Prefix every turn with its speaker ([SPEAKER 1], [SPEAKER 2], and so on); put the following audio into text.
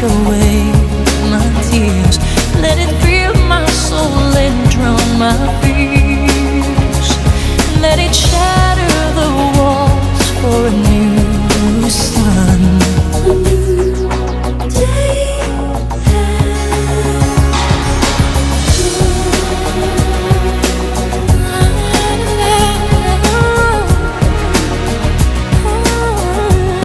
[SPEAKER 1] away my tears. Let it fill my soul and drown my fears. Let it shine.